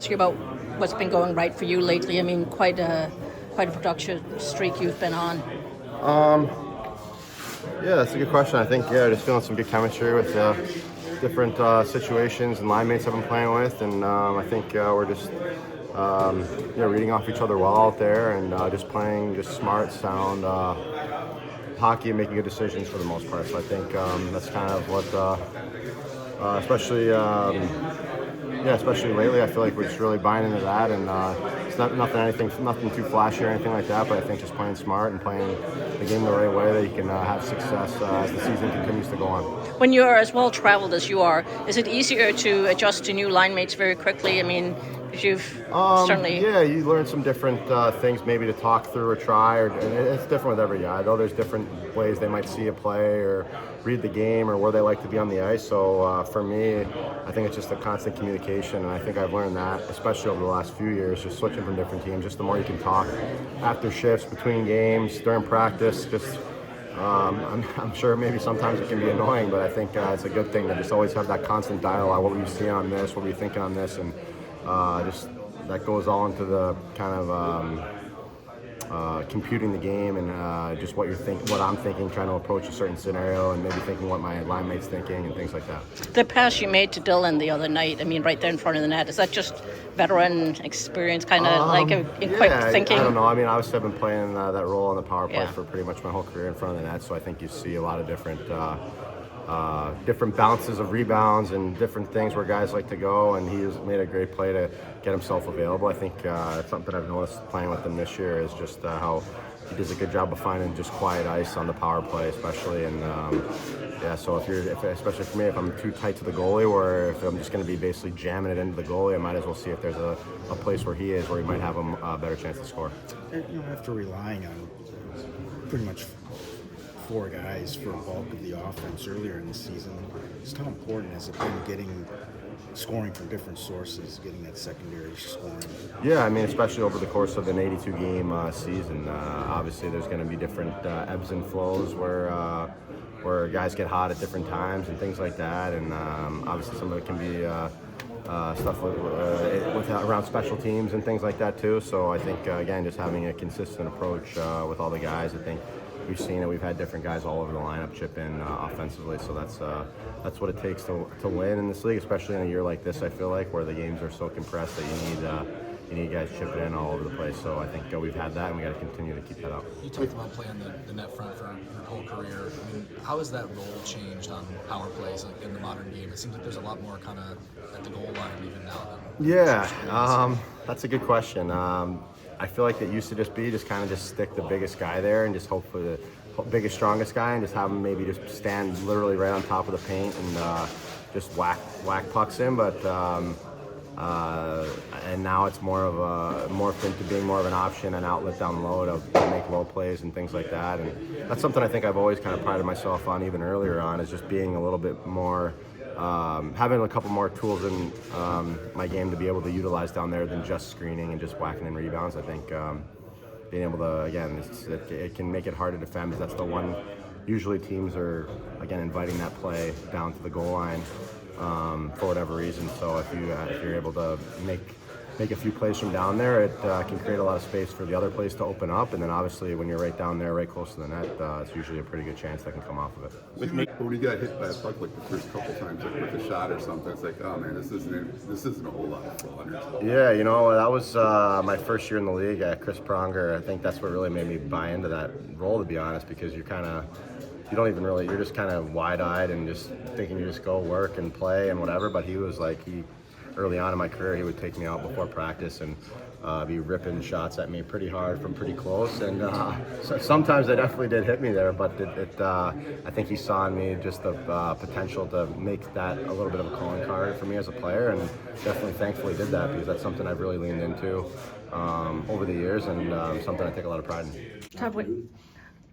Ask you about what's been going right for you lately. I mean, quite a production streak you've been on. Yeah, that's a good question. I think just feeling some good chemistry with different situations and line mates I've been playing with, and I think we're just reading off each other well out there and just playing just smart, sound hockey and making good decisions for the most part. So I think that's kind of what, especially lately, I feel like we're just really buying into that, and it's nothing too flashy or anything like that. But I think just playing smart and playing the game the right way that you can have success as the season continues to go on. When you're as well traveled as you are, is it easier to adjust to new line mates very quickly? I mean, because you've certainly. Yeah, you learn some different things maybe to talk through or try, and it's different with every guy. Though there's different ways they might see a play or read the game or where they like to be on the ice. So for me, I think it's just a constant communication, and I think I've learned that, especially over the last few years, just switching from different teams. Just the more you can talk after shifts, between games, during practice, just. I'm sure maybe sometimes it can be annoying, but I think it's a good thing to just always have that constant dialogue. What were you seeing on this? What were you thinking on this? And just that goes all into the kind of computing the game and just what I'm thinking, trying to approach a certain scenario, and maybe thinking what my line mate's thinking and things like that. The pass you made to Dylan the other night, I mean, right there in front of the net, is that just veteran experience, kind of quick thinking? I don't know. I mean, obviously I've been playing that role on the power play for pretty much my whole career in front of the net, so I think you see a lot of different bounces of rebounds and different things where guys like to go, and he's made a great play to get himself available. I think something I've noticed playing with him this year is just how he does a good job of finding just quiet ice on the power play, especially. And so especially for me, if I'm too tight to the goalie, or if I'm just going to be basically jamming it into the goalie, I might as well see if there's a place where he is where he might have a better chance to score. After relying on pretty much four guys for a bulk of the offense earlier in the season, just how important has it been scoring from different sources, getting that secondary scoring? Yeah, I mean, especially over the course of an 82-game season, obviously there's going to be different ebbs and flows where guys get hot at different times and things like that, and obviously some of it can be stuff with around special teams and things like that too. So I think again, just having a consistent approach with all the guys, I think we've seen it. We've had different guys all over the lineup chip in offensively, so that's what it takes to win in this league, especially in a year like this. I feel like where the games are so compressed that you need guys chipping in all over the place. So I think we've had that, and we got to continue to keep that up. You talked about playing the net front for your whole career. I mean, how has that role changed on power plays in the modern game? It seems like there's a lot more kind of at the goal line even now. That's a good question. I feel like it used to just kind of stick the biggest guy there and just hope for the biggest, strongest guy, and just have him maybe just stand literally right on top of the paint and just whack pucks in. But and now it's morphed into being more of an option, an outlet down low to make low plays and things like that. And that's something I think I've always kind of prided myself on, even earlier on, is just being a little bit more. Having a couple more tools in my game to be able to utilize down there than just screening and just whacking in rebounds. I think being able to, again, it can make it hard to defend, because that's the one. Usually teams are, again, inviting that play down to the goal line for whatever reason. So if you're able to make a few plays from down there, it can create a lot of space for the other plays to open up. And then obviously when you're right down there, right close to the net, it's usually a pretty good chance that can come off of it. When you got hit by a puck like the first couple times, like with a shot or something, it's like, oh man, this isn't a whole lot of fun. Yeah, that was my first year in the league at Chris Pronger. I think that's what really made me buy into that role, to be honest, because you're just kind of wide-eyed and just thinking you just go work and play and whatever. But he was like, early on in my career, he would take me out before practice and be ripping shots at me pretty hard from pretty close. And so sometimes they definitely did hit me there, but I think he saw in me just the potential to make that a little bit of a calling card for me as a player, and definitely thankfully did that, because that's something I've really leaned into over the years, and something I take a lot of pride in. Todd,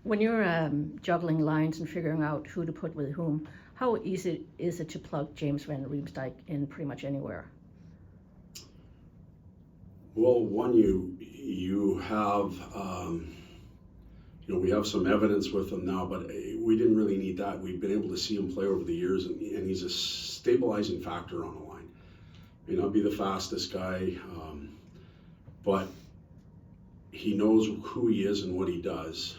when you're juggling lines and figuring out who to put with whom, how easy is it to plug James van Riemsdyk in pretty much anywhere? Well, one, you have, we have some evidence with him now, but we didn't really need that. We've been able to see him play over the years, and he's a stabilizing factor on the line. may not be the fastest guy, but he knows who he is and what he does.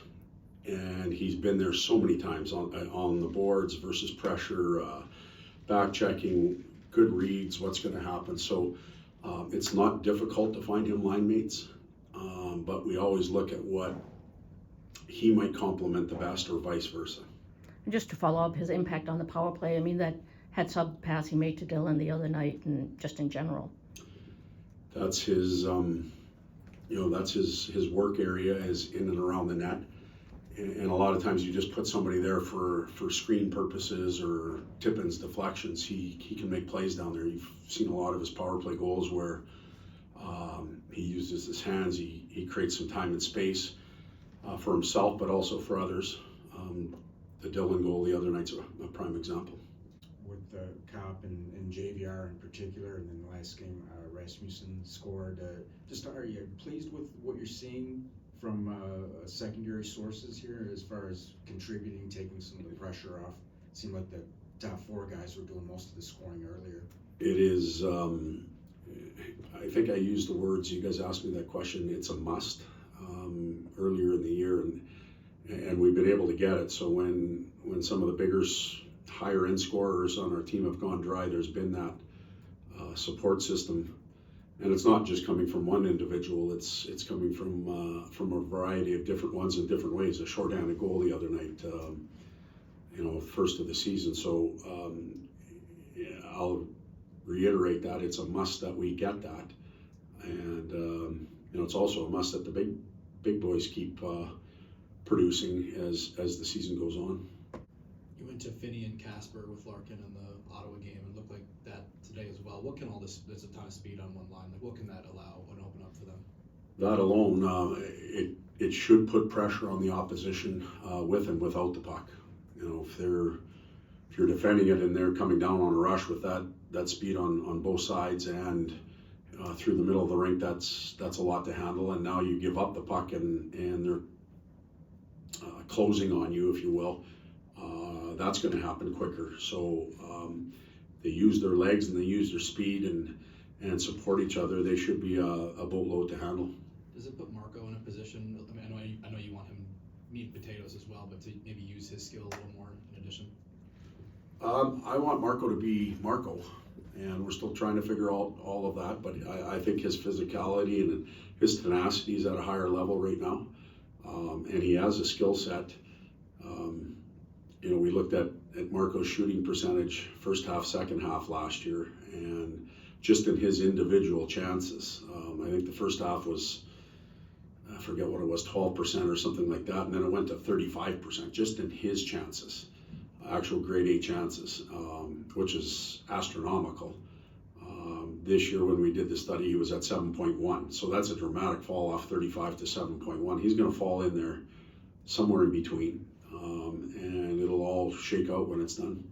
And he's been there so many times on the boards versus pressure, back checking, good reads, what's going to happen. So it's not difficult to find him line mates, but we always look at what he might complement the best or vice versa. And just to follow up, his impact on the power play, I mean, that heads-up pass he made to Dylan the other night and just in general. That's his, that's his work area is in and around the net. And a lot of times you just put somebody there for screen purposes or tip-ins, deflections. He can make plays down there. You've seen a lot of his power play goals where he uses his hands. He creates some time and space for himself, but also for others. The Dylan goal the other night's a prime example. With the Cop and JVR in particular, and then the last game, Rasmussen scored. Are you pleased with what you're seeing from secondary sources here as far as contributing, taking some of the pressure off? It seemed like the top four guys were doing most of the scoring earlier. It is, I think I used the words, you guys asked me that question, it's a must earlier in the year, and we've been able to get it. So when some of the bigger, higher end scorers on our team have gone dry, there's been that support system. And it's not just coming from one individual, it's coming from a variety of different ones in different ways. A shorthanded goal the other night, first of the season. So I'll reiterate that it's a must that we get that. And it's also a must that the big boys keep producing as the season goes on. You went to Finney and Casper with Larkin in the Ottawa game, and looked like that today as well. What can all this? There's a ton of speed on one line. Like, what can that allow and open up for them? That alone, it should put pressure on the opposition with and without the puck. If you're defending it and they're coming down on a rush with that speed on both sides and through the middle of the rink, that's a lot to handle. And now you give up the puck and they're closing on you, if you will. That's going to happen quicker. So they use their legs and they use their speed and support each other. They should be a boatload to handle. Does it put Marco in a position? I mean, I know you want him meat and potatoes as well, but to maybe use his skill a little more in addition. I want Marco to be Marco, and we're still trying to figure out all of that. But I think his physicality and his tenacity is at a higher level right now, and he has a skill set. We looked at Marco's shooting percentage first half, second half last year, and just in his individual chances. I think the first half was, I forget what it was, 12% or something like that, and then it went to 35% just in his chances, actual grade A chances, which is astronomical. This year when we did the study, he was at 7.1, so that's a dramatic fall off 35 to 7.1. He's going to fall in there somewhere in between, and it'll all shake out when it's done.